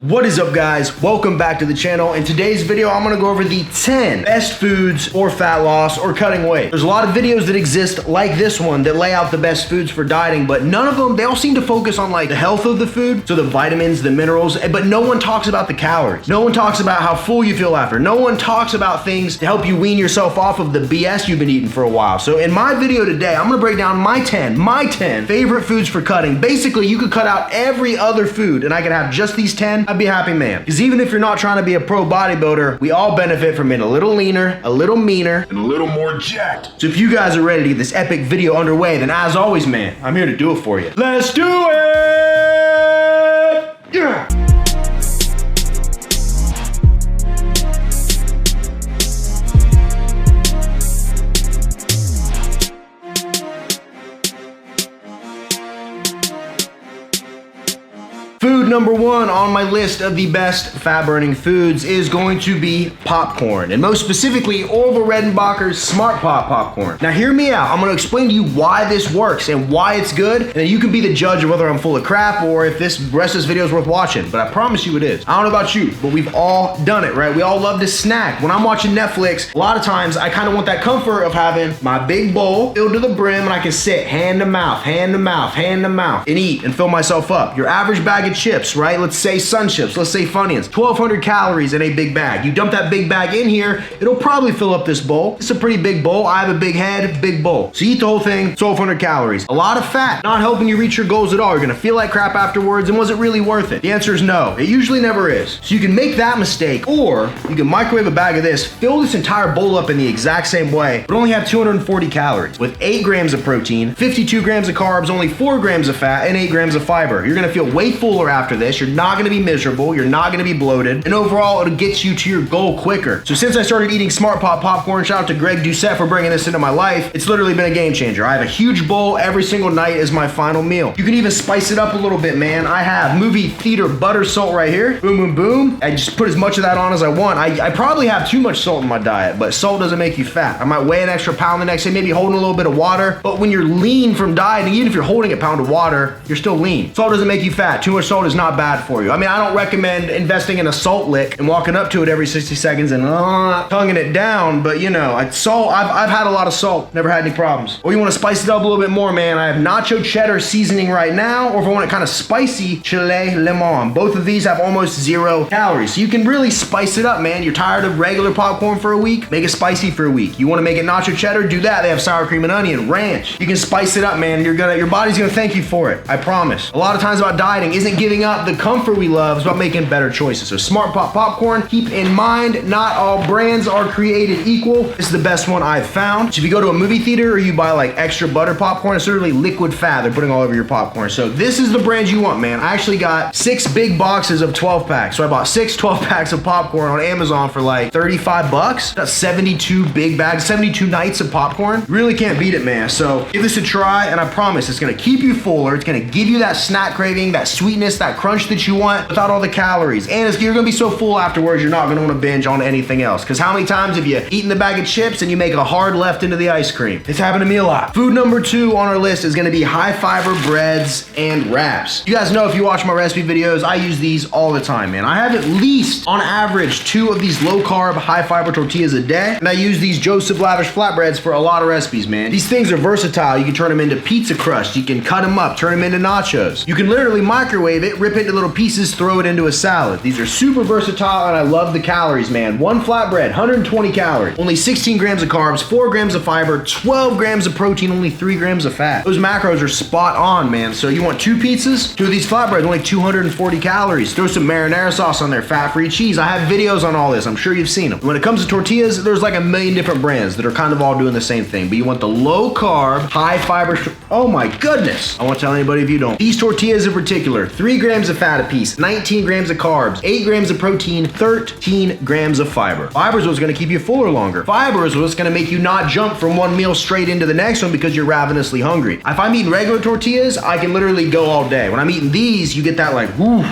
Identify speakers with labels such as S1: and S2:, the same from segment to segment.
S1: What is up, guys? Welcome back to the channel. In today's video, I'm gonna go over the 10 best foods for fat loss or cutting weight. There's a lot of videos that exist like this one that lay out the best foods for dieting, but none of them, they all seem to focus on like the health of the food, so the vitamins, the minerals, but no one talks about the calories. No one talks about how full you feel after. No one talks about things to help you wean yourself off of the BS you've been eating for a while. So in my video today, I'm gonna break down my 10 favorite foods for cutting. Basically, you could cut out every other food and I could have just these 10. I'd be a happy man. Because even if you're not trying to be a pro bodybuilder, we all benefit from being a little leaner, a little meaner, and a little more jacked. So if you guys are ready to get this epic video underway, then as always, man, I'm here to do it for you. Let's do it! Yeah! Food number one on my list of the best fat-burning foods is going to be popcorn, and most specifically Orville Redenbacher's Smart Pop popcorn. Now hear me out. I'm going to explain to you why this works and why it's good, and then you can be the judge of whether I'm full of crap or if this rest of this video is worth watching, but I promise you it is. I don't know about you, but we've all done it, right? We all love to snack. When I'm watching Netflix, a lot of times I kind of want that comfort of having my big bowl filled to the brim and I can sit hand to mouth, hand to mouth, hand to mouth, and eat and fill myself up. Your average bag of chips, right? Let's say Sun Chips, let's say Funyuns, 1,200 calories in a big bag. You dump that big bag in here, it'll probably fill up this bowl. It's a pretty big bowl. I have a big head, big bowl. So you eat the whole thing, 1,200 calories. A lot of fat, not helping you reach your goals at all. You're gonna feel like crap afterwards, and was it really worth it? The answer is no. It usually never is. So you can make that mistake, or you can microwave a bag of this, fill this entire bowl up in the exact same way, but only have 240 calories with 8 grams of protein, 52 grams of carbs, only 4 grams of fat, and 8 grams of fiber. You're gonna feel way fuller after this. You're not gonna be miserable, you're not gonna be bloated, and overall it'll get you to your goal quicker. So since I started eating Smart Pop popcorn, shout out to Greg Doucette for bringing this into my life, it's literally been a game changer. I have a huge bowl every single night as my final meal. You can even spice it up a little bit, man. I have movie theater butter salt right here, boom, boom, boom. I just put as much of that on as I want. I probably have too much salt in my diet, but salt doesn't make you fat. I might weigh an extra pound the next day, maybe holding a little bit of water, but when you're lean from dieting, even if you're holding a pound of water, you're still lean. Salt doesn't make you fat. Too much salt is not bad for you. I mean, I don't recommend investing in a salt lick and walking up to it every 60 seconds and tonguing it down, but you know, I've had a lot of salt, never had any problems. Or you want to spice it up a little bit more, man, I have nacho cheddar seasoning right now, or if I want it kind of spicy, chile lemon. Both of these have almost 0 calories, so you can really spice it up, man. You're tired of regular popcorn for a week, make it spicy for a week. You want to make it nacho cheddar, do that. They have sour cream and onion, ranch. You can spice it up, man. Your body's gonna thank you for it, I promise. A lot of times about dieting isn't giving up the comfort we love, it's about making better choices. So Smart Pop popcorn, keep in mind, not all brands are created equal. This is the best one I've found. So if you go to a movie theater or you buy like extra butter popcorn, it's literally liquid fat they're putting all over your popcorn. So this is the brand you want, man. I actually got 6 big boxes of 12 packs. So I bought 6 12 packs of popcorn on Amazon for like 35 bucks. That's 72 big bags, 72 nights of popcorn. You really can't beat it, man. So give this a try, and I promise it's gonna keep you fuller. It's gonna give you that snack craving, that sweetness, that crunch that you want without all the calories. And you're gonna be so full afterwards, you're not gonna wanna binge on anything else. Because how many times have you eaten the bag of chips and you make a hard left into the ice cream? It's happened to me a lot. Food number 2 on our list is gonna be high fiber breads and wraps. You guys know, if you watch my recipe videos, I use these all the time, man. I have at least, on average, 2 of these low carb, high fiber tortillas a day. And I use these Joseph Lavish flatbreads for a lot of recipes, man. These things are versatile. You can turn them into pizza crust. You can cut them up, turn them into nachos. You can literally microwave it, rip it into little pieces, throw it into a salad. These are super versatile, and I love the calories, man. 1 flatbread, 120 calories. Only 16 grams of carbs, 4 grams of fiber, 12 grams of protein, only 3 grams of fat. Those macros are spot on, man. So you want 2 pizzas? 2 of these flatbreads, only 240 calories. Throw some marinara sauce on there, fat-free cheese. I have videos on all this. I'm sure you've seen them. When it comes to tortillas, there's like a million different brands that are kind of all doing the same thing, but you want the low carb, high fiber. Oh my goodness. I won't tell anybody if you don't. These tortillas in particular, 3 grams of fat a piece, 19 grams of carbs, 8 grams of protein, 13 grams of fiber. Fiber is what's gonna keep you fuller longer. Fiber is what's gonna make you not jump from one meal straight into the next one because you're ravenously hungry. If I'm eating regular tortillas, I can literally go all day. When I'm eating these, you get that like, whoo,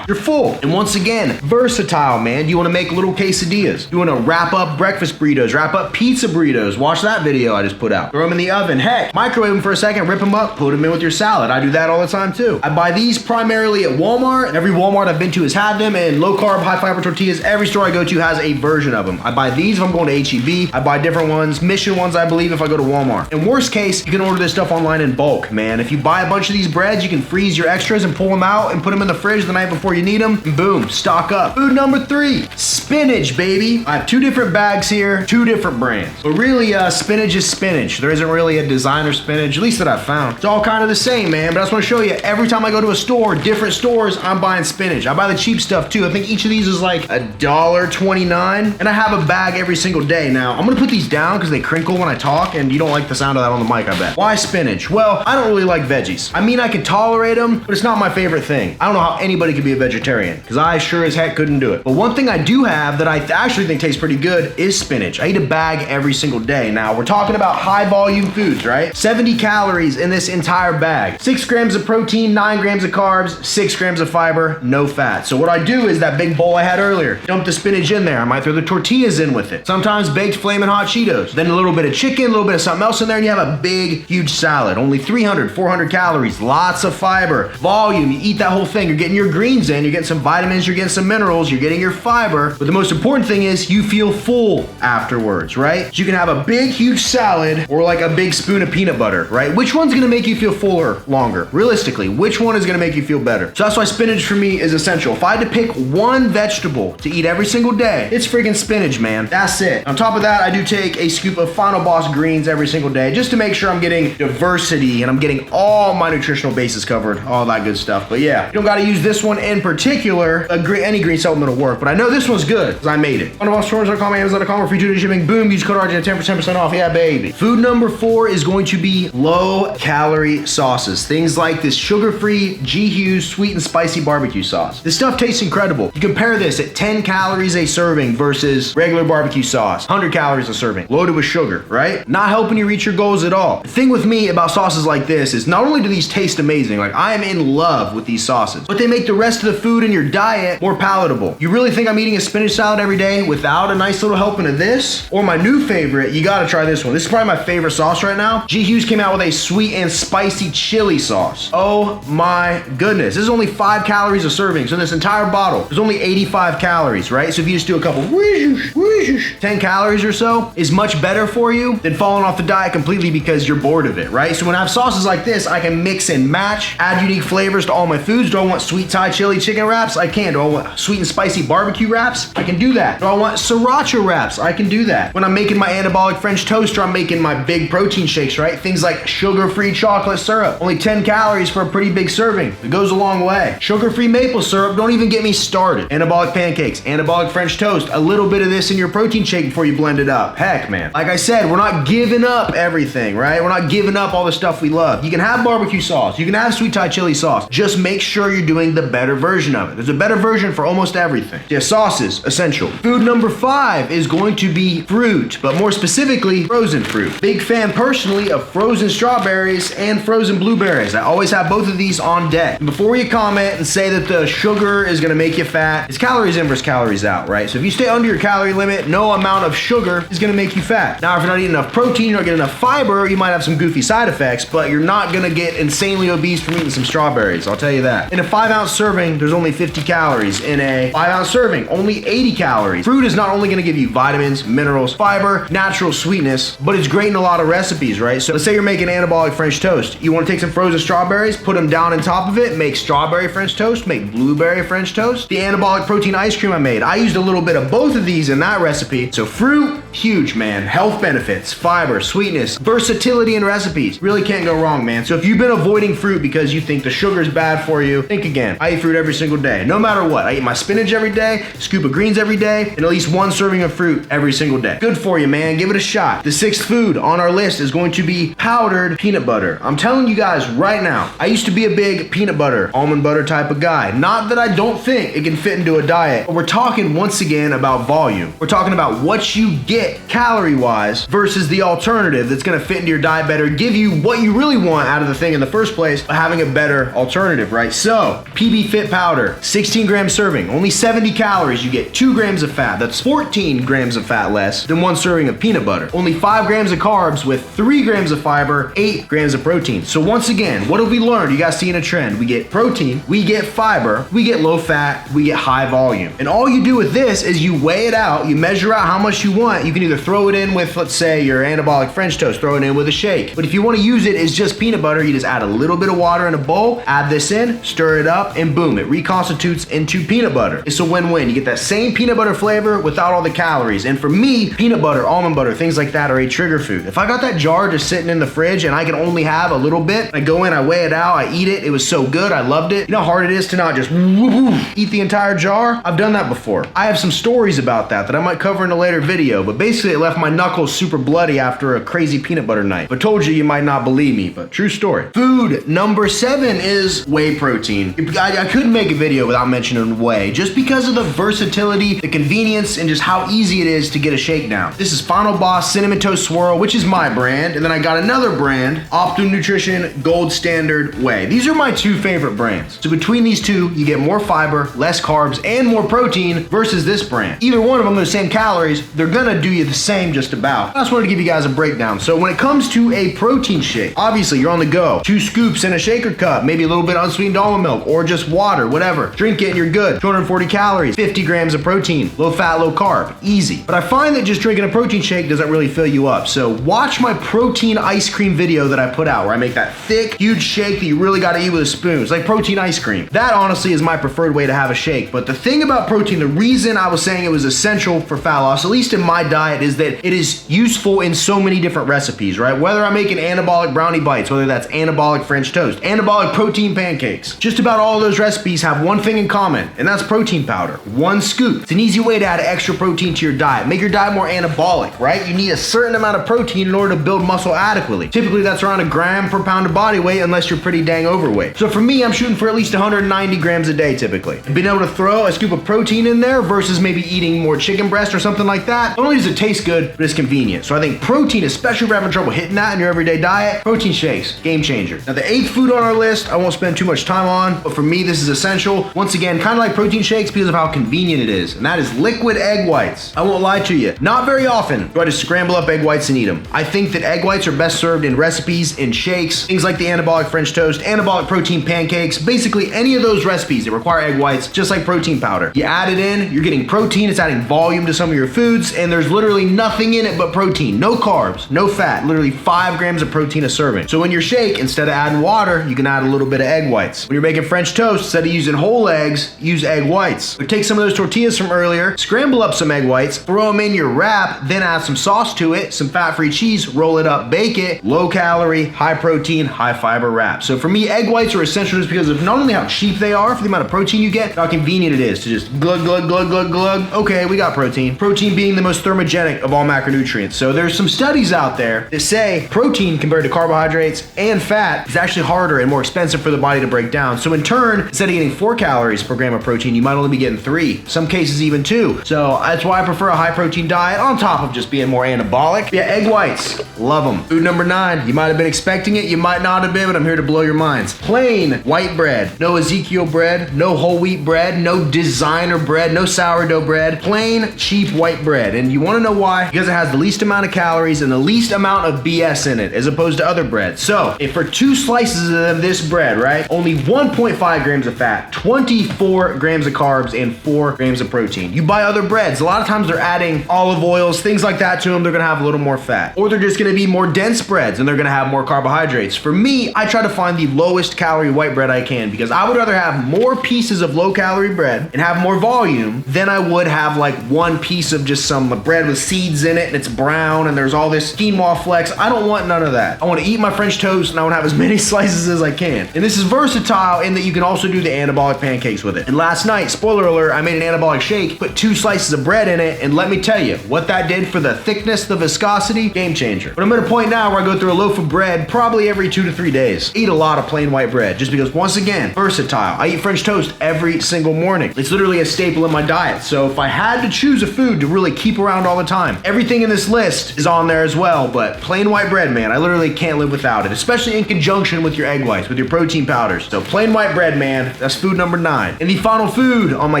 S1: you're full. And once again, versatile, man. Do you wanna make little quesadillas? You wanna wrap up breakfast burritos, wrap up pizza burritos? Watch that video I just put out. Throw them in the oven. Heck, microwave them for a second, rip them up, put them in with your salad. I do that all the time too. I buy these primarily literally at Walmart. Every Walmart I've been to has had them, and low carb, high fiber tortillas, every store I go to has a version of them. I buy these if I'm going to H-E-B. I buy different ones, Mission ones I believe if I go to Walmart. In worst case, you can order this stuff online in bulk, man. If you buy a bunch of these breads, you can freeze your extras and pull them out and put them in the fridge the night before you need them, and boom, stock up. Food number 3, spinach, baby. I have 2 different bags here, 2 different brands. But really, spinach is spinach. There isn't really a designer spinach, at least that I've found. It's all kind of the same, man, but I just want to show you, every time I go to a store, different stores, I'm buying spinach. I buy the cheap stuff too. I think each of these is like $1.29, and I have a bag every single day. Now, I'm gonna put these down because they crinkle when I talk, and you don't like the sound of that on the mic, I bet. Why spinach? Well, I don't really like veggies. I mean, I can tolerate them, but it's not my favorite thing. I don't know how anybody could be a vegetarian, because I sure as heck couldn't do it. But one thing I do have that I actually think tastes pretty good is spinach. I eat a bag every single day. Now, we're talking about high volume foods, right? 70 calories in this entire bag. 6 grams of protein, 9 grams of carbs, 6 grams of fiber, no fat. So what I do is that big bowl I had earlier, dump the spinach in there. I might throw the tortillas in with it. Sometimes baked flaming hot Cheetos. Then a little bit of chicken, a little bit of something else in there, and you have a big, huge salad. Only 300, 400 calories, lots of fiber, volume. You eat that whole thing. You're getting your greens in, you're getting some vitamins, you're getting some minerals, you're getting your fiber. But the most important thing is you feel full afterwards, right? So you can have a big, huge salad or like a big spoon of peanut butter, right? Which one's gonna make you feel fuller longer? Realistically, which one is gonna make you feel better? So that's why spinach for me is essential. If I had to pick one vegetable to eat every single day, it's friggin' spinach, man. That's it. On top of that, I do take a scoop of Final Boss greens every single day just to make sure I'm getting diversity and I'm getting all my nutritional bases covered, all that good stuff. But yeah, you don't gotta use this one in particular. Any green supplement will work, but I know this one's good because I made it. FinalBossStores.com, Amazon.com, or free 2-day shipping. Boom, use code RJ 10% off. Yeah, baby. Food number 4 is going to be low calorie sauces. Things like this sugar-free G. Hughes sweet and spicy barbecue sauce. This stuff tastes incredible. You compare this at 10 calories a serving versus regular barbecue sauce, 100 calories a serving, loaded with sugar, right? Not helping you reach your goals at all. The thing with me about sauces like this is not only do these taste amazing, like I am in love with these sauces, but they make the rest of the food in your diet more palatable. You really think I'm eating a spinach salad every day without a nice little helping of this? Or my new favorite, you gotta try this one. This is probably my favorite sauce right now. G. Hughes came out with a sweet and spicy chili sauce. Oh my goodness. This is only 5 calories a serving. So this entire bottle is only 85 calories, right? So if you just do a couple 10 calories or so is much better for you than falling off the diet completely because you're bored of it, right? So when I have sauces like this, I can mix and match, add unique flavors to all my foods. Do I want sweet Thai chili chicken wraps? I can. Do I want sweet and spicy barbecue wraps? I can do that. Do I want sriracha wraps? I can do that. When I'm making my anabolic French toast or I'm making my big protein shakes, right? Things like sugar-free chocolate syrup. Only 10 calories for a pretty big serving. It goes a long way. Sugar-free maple syrup, don't even get me started. Anabolic pancakes, anabolic French toast, a little bit of this in your protein shake before you blend it up. Heck, man. Like I said, we're not giving up everything, right? We're not giving up all the stuff we love. You can have barbecue sauce. You can have sweet Thai chili sauce. Just make sure you're doing the better version of it. There's a better version for almost everything. Yeah, sauces, essential. Food number 5 is going to be fruit, but more specifically, frozen fruit. Big fan personally of frozen strawberries and frozen blueberries. I always have both of these on deck. And before you comment and say that the sugar is gonna make you fat, it's calories in versus calories out, right? So if you stay under your calorie limit, no amount of sugar is gonna make you fat. Now, if you're not eating enough protein, you're not getting enough fiber, you might have some goofy side effects, but you're not gonna get insanely obese from eating some strawberries, I'll tell you that. In a 5-ounce serving, there's only 50 calories. In a 5-ounce serving, only 80 calories. Fruit is not only gonna give you vitamins, minerals, fiber, natural sweetness, but it's great in a lot of recipes, right? So let's say you're making anabolic French toast. You wanna take some frozen strawberries, put them down on top of it, make strawberry French toast, make blueberry French toast. The anabolic protein ice cream I made, I used a little bit of both of these in that recipe. So fruit, huge, man. Health benefits, fiber, sweetness, versatility in recipes. Really can't go wrong, man. So if you've been avoiding fruit because you think the sugar is bad for you, think again. I eat fruit every single day, no matter what. I eat my spinach every day, scoop of greens every day, and at least 1 serving of fruit every single day. Good for you, man. Give it a shot. The 6th food on our list is going to be powdered peanut butter. I'm telling you guys right now, I used to be a big peanut butter, almond butter type of guy. Not that I don't think it can fit into a diet, but we're talking once again about volume. We're talking about what you get calorie-wise versus the alternative that's gonna fit into your diet better, give you what you really want out of the thing in the first place, by having a better alternative, right? So, PB Fit powder, 16 gram serving, only 70 calories, you get 2 grams of fat. That's 14 grams of fat less than 1 serving of peanut butter. Only 5 grams of carbs with 3 grams of fiber, 8 grams of protein. So once again, what have we learned? You guys seeing a trend? We get protein protein, we get fiber, we get low fat, we get high volume. And all you do with this is you weigh it out, you measure out how much you want. You can either throw it in with, let's say, your anabolic French toast, throw it in with a shake. But if you want to use it as just peanut butter, you just add a little bit of water in a bowl, add this in, stir it up, and boom, it reconstitutes into peanut butter. It's a win-win. You get that same peanut butter flavor without all the calories. And for me, peanut butter, almond butter, things like that are a trigger food. If I got that jar just sitting in the fridge and I can only have a little bit, I go in, I weigh it out, I eat it. It was so good, I loved it. You know how hard it is to not just eat the entire jar? I've done that before. I have some stories about that I might cover in a later video, but basically it left my knuckles super bloody after a crazy peanut butter night. But told you might not believe me, but true story. Food number 7 is whey protein. I couldn't make a video without mentioning whey, just because of the versatility, the convenience, and just how easy it is to get a shake down. This is Final Boss Cinnamon Toast Swirl, which is my brand, and then I got another brand, Optimum Nutrition Gold Standard Whey. These are my 2 favorite brands. So between these 2, you get more fiber, less carbs, and more protein versus this brand. Either one of them, the same calories, they're gonna do you the same just about. I just wanted to give you guys a breakdown. So when it comes to a protein shake, obviously you're on the go. 2 scoops in a shaker cup, maybe a little bit of unsweetened almond milk, or just water, whatever. Drink it and you're good. 240 calories, 50 grams of protein, low fat, low carb, easy. But I find that just drinking a protein shake doesn't really fill you up. So watch my protein ice cream video that I put out, where I make that thick, huge shake that you really gotta eat with a spoon. It's like protein ice cream. That honestly is my preferred way to have a shake. But the thing about protein, the reason I was saying it was essential for fat loss, at least in my diet, is that it is useful in so many different recipes, right? Whether I'm making anabolic brownie bites, whether that's anabolic French toast, anabolic protein pancakes, just about all those recipes have one thing in common, and that's protein powder. 1 scoop. It's an easy way to add extra protein to your diet. Make your diet more anabolic, right? You need a certain amount of protein in order to build muscle adequately. Typically that's around a gram per pound of body weight, unless you're pretty dang overweight. So for me, I'm shooting for at least 190 grams a day typically. And being able to throw a scoop of protein in there versus maybe eating more chicken breast or something like that, not only does it taste good, but it's convenient. So I think protein, especially if you're having trouble hitting that in your everyday diet, protein shakes, game changer. Now the 8th food on our list, I won't spend too much time on, but for me this is essential. Once again, kind of like protein shakes because of how convenient it is, and that is liquid egg whites. I won't lie to you, not very often do I just scramble up egg whites and eat them. I think that egg whites are best served in recipes, in shakes, things like the anabolic French toast, anabolic protein pancakes, basically any of those recipes that require egg whites, just like protein powder. You add it in, you're getting protein, it's adding volume to some of your foods, and there's literally nothing in it but protein. No carbs, no fat, literally 5 grams of protein a serving. So in your shake, instead of adding water, you can add a little bit of egg whites. When you're making French toast, instead of using whole eggs, use egg whites. Or take some of those tortillas from earlier, scramble up some egg whites, throw them in your wrap, then add some sauce to it, some fat-free cheese, roll it up, bake it, low calorie, high protein, high fiber wrap. So for me, egg whites are essential just because of not only how cheap they are for the amount of protein you get, how convenient it is to just glug, glug, glug, glug, glug. Okay, we got protein. Protein being the most thermogenic of all macronutrients. So there's some studies out there that say protein compared to carbohydrates and fat is actually harder and more expensive for the body to break down. So in turn, instead of getting 4 calories per gram of protein, you might only be getting 3, some cases even 2. So that's why I prefer a high protein diet on top of just being more anabolic. Yeah, egg whites, love them. Food number 9, you might have been expecting it, you might not have been, but I'm here to blow your minds. Plain white bread, no Ezekiel bread, no whole wheat bread, no designer bread, no sourdough bread, plain cheap white bread. And you want to know why? Because it has the least amount of calories and the least amount of BS in it as opposed to other breads. So if for 2 slices of this bread, right, only 1.5 grams of fat, 24 grams of carbs, and 4 grams of protein. You buy other breads, a lot of times they're adding olive oils, things like that to them, they're gonna have a little more fat. Or they're just gonna be more dense breads and they're gonna have more carbohydrates. For me, I try to find the lowest calorie white bread I can because I would rather have more pieces of low calorie bread and have more volume than I would have like 1 piece of just some bread with seeds in it and it's brown and there's all this quinoa flecks. I don't want none of that. I want to eat my French toast and I want to have as many slices as I can. And this is versatile in that you can also do the anabolic pancakes with it. And last night, spoiler alert, I made an anabolic shake, put 2 slices of bread in it, and let me tell you, what that did for the thickness, the viscosity, game changer. But I'm at a point now where I go through a loaf of bread probably every 2 to 3 days. Eat a lot of plain white bread just because, once again, versatile. I eat French toast every single morning. It's literally a staple in my diet. So if I had to choose a food to really keep around all the time, everything in this list is on there as well, but plain white bread, man, I literally can't live without it, especially in conjunction with your egg whites, with your protein powders. So plain white bread, man, that's food number 9. And the final food on my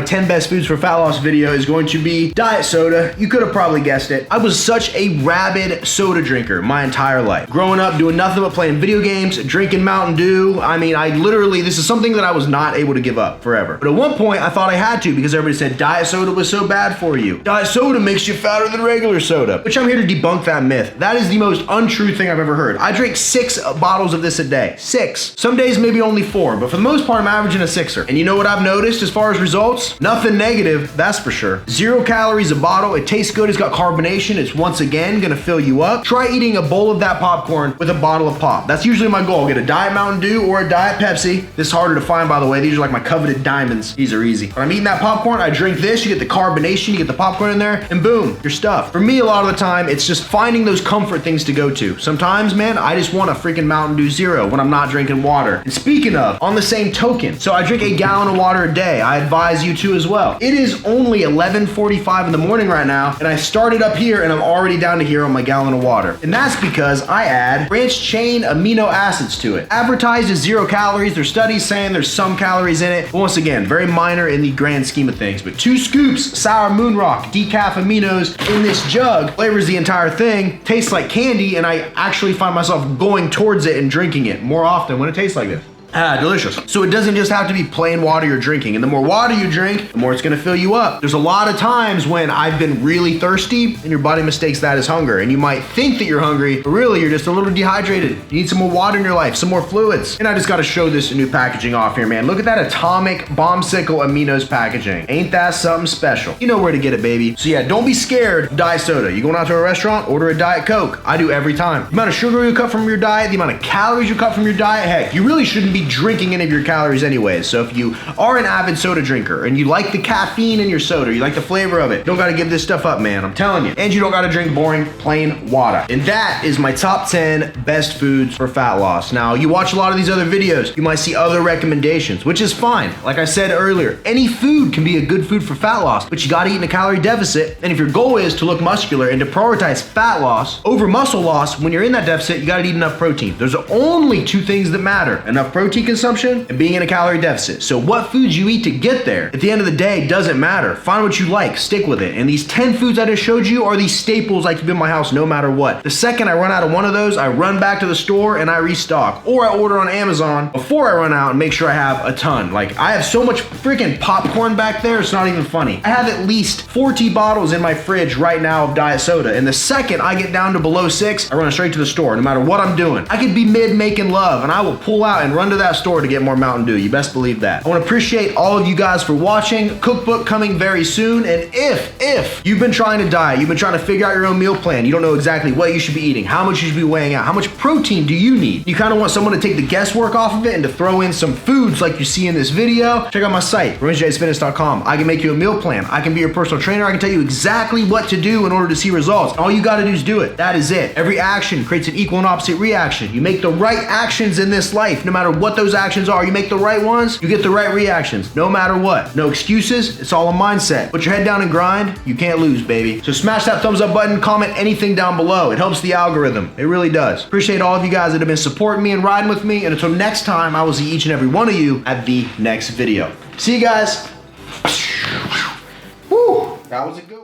S1: 10 best foods for fat loss video is going to be diet soda. You could have probably guessed it. I was such a rabid soda drinker my entire life. Growing up, doing nothing but playing video games, drinking Mountain Dew. I mean, Sadly, this is something that I was not able to give up forever. But at one point, I thought I had to because everybody said diet soda was so bad for you. Diet soda makes you fatter than regular soda, which I'm here to debunk that myth. That is the most untrue thing I've ever heard. I drink 6 bottles of this a day. 6. Some days maybe only 4, but for the most part, I'm averaging a 6er. And you know what I've noticed as far as results? Nothing negative, that's for sure. 0 calories a bottle. It tastes good. It's got carbonation. It's once again gonna fill you up. Try eating a bowl of that popcorn with a bottle of pop. That's usually my goal. Get a Diet Mountain Dew or a Diet Pepsi. This is harder to find, by the way. These are like my coveted diamonds. These are easy. When I'm eating that popcorn, I drink this. You get the carbonation, you get the popcorn in there, and boom, you're stuffed. For me, a lot of the time, it's just finding those comfort things to go to. Sometimes, man, I just want a freaking Mountain Dew Zero when I'm not drinking water. And speaking of, on the same token, so I drink a gallon of water a day. I advise you to as well. It is only 11:45 in the morning right now, and I started up here and I'm already down to here on my gallon of water. And that's because I add branched chain amino acids to it. Advertised as 0 calories, there's studies saying there's some calories in it, but once again, very minor in the grand scheme of things. But 2 scoops sour moon rock decaf aminos in this jug flavors the entire thing, tastes like candy, and I actually find myself going towards it and drinking it more often when it tastes like this. Ah, delicious. So it doesn't just have to be plain water you're drinking. And the more water you drink, the more it's gonna fill you up. There's a lot of times when I've been really thirsty and your body mistakes that as hunger. And you might think that you're hungry, but really you're just a little dehydrated. You need some more water in your life, some more fluids. And I just gotta show this new packaging off here, man. Look at that Atomic Bombsicle Aminos packaging. Ain't that something special? You know where to get it, baby. So yeah, don't be scared of diet soda. You going out to a restaurant, order a Diet Coke. I do every time. The amount of sugar you cut from your diet, the amount of calories you cut from your diet, heck, you really shouldn't be drinking any of your calories anyways. So if you are an avid soda drinker and you like the caffeine in your soda, you like the flavor of it, you don't gotta give this stuff up, man. I'm telling you. And you don't gotta drink boring, plain water. And that is my top 10 best foods for fat loss. Now, you watch a lot of these other videos, you might see other recommendations, which is fine. Like I said earlier, any food can be a good food for fat loss, but you gotta eat in a calorie deficit. And if your goal is to look muscular and to prioritize fat loss over muscle loss, when you're in that deficit, you gotta eat enough protein. There's only 2 things that matter: enough protein consumption and being in a calorie deficit. So what foods you eat to get there, at the end of the day, doesn't matter. Find what you like, stick with it. And these 10 foods I just showed you are these staples I keep in my house no matter what. The second I run out of one of those, I run back to the store and I restock. Or I order on Amazon before I run out and make sure I have a ton. Like, I have so much freaking popcorn back there, it's not even funny. I have at least 40 bottles in my fridge right now of diet soda. And the second I get down to below 6, I run straight to the store, no matter what I'm doing. I could be mid making love and I will pull out and run to that store to get more Mountain Dew. You best believe that. I want to appreciate all of you guys for watching. Cookbook coming very soon. And if you've been trying to diet, you've been trying to figure out your own meal plan, you don't know exactly what you should be eating, how much you should be weighing out, how much protein do you need, you kind of want someone to take the guesswork off of it and to throw in some foods like you see in this video, check out my site, RemingtonSpinach.com. I can make you a meal plan. I can be your personal trainer. I can tell you exactly what to do in order to see results. All you got to do is do it. That is it. Every action creates an equal and opposite reaction. You make the right actions in this life, no matter what those actions are. You make the right ones, you get the right reactions, no matter what. No excuses, it's all a mindset. Put your head down and grind, you can't lose, baby. So smash that thumbs up button, comment anything down below. It helps the algorithm, it really does. Appreciate all of you guys that have been supporting me and riding with me, and until next time, I will see each and every one of you at the next video. See you guys. Woo, that was a good one.